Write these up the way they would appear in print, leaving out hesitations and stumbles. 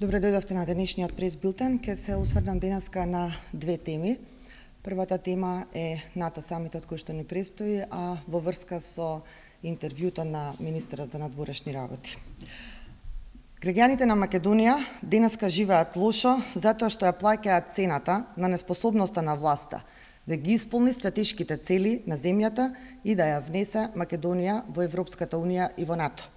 Добре дојдовте на денешниот прес билтен. Ке се осврнам денеска на две теми. Првата тема е НАТО самитот кој што ни престои, а во врска со интервјуто на министерот за надворешни работи. Граѓаните на Македонија денеска живеат лошо затоа што ја плаќаат цената на неспособноста на власта да ги исполни стратешките цели на земјата и да ја внесе Македонија во Европската унија и во НАТО.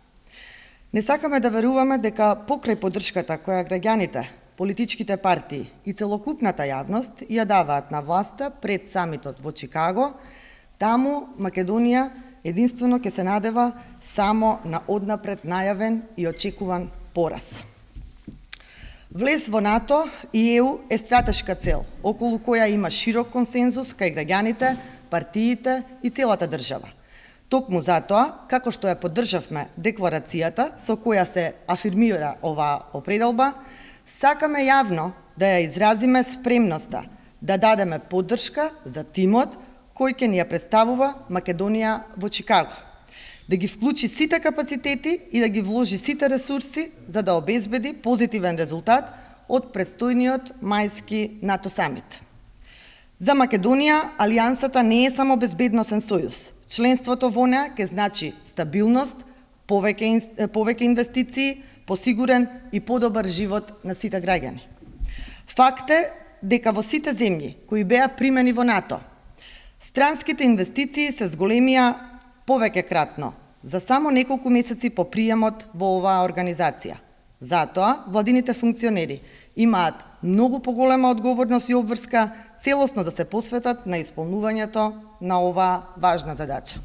Не сакаме да веруваме дека покрај поддршката која граѓаните, политичките партии и целокупната јавност ја даваат на власта пред самитот во Чикаго, таму Македонија единствено ќе се надева само на однапред најавен и очекуван пораз. Влез во НАТО и ЕУ е стратешка цел, околу која има широк консензус кај граѓаните, партиите и целата држава. Токму затоа, како што ја поддржавме декларацијата со која се афирмира оваа определба, сакаме јавно да ја изразиме спремноста да дадеме поддршка за тимот кој ќе ни ја представува Македонија во Чикаго, да ги вклучи сите капацитети и да ги вложи сите ресурси за да обезбеди позитивен резултат од предстојниот мајски НАТО самит. За Македонија алијансата не е само безбедносен сојуз. Членството во неа ќе значи стабилност, повеќе инвестиции, посигурен и подобар живот на сите граѓани. Факт е дека во сите земји кои беа примени во НАТО, странските инвестиции се зголемија повеќекратно за само неколку месеци по приемот во оваа организација. Затоа, владините функционери имаат многу поголема одговорност и обврска целосно да се посветат на исполнувањето на оваа важна задача.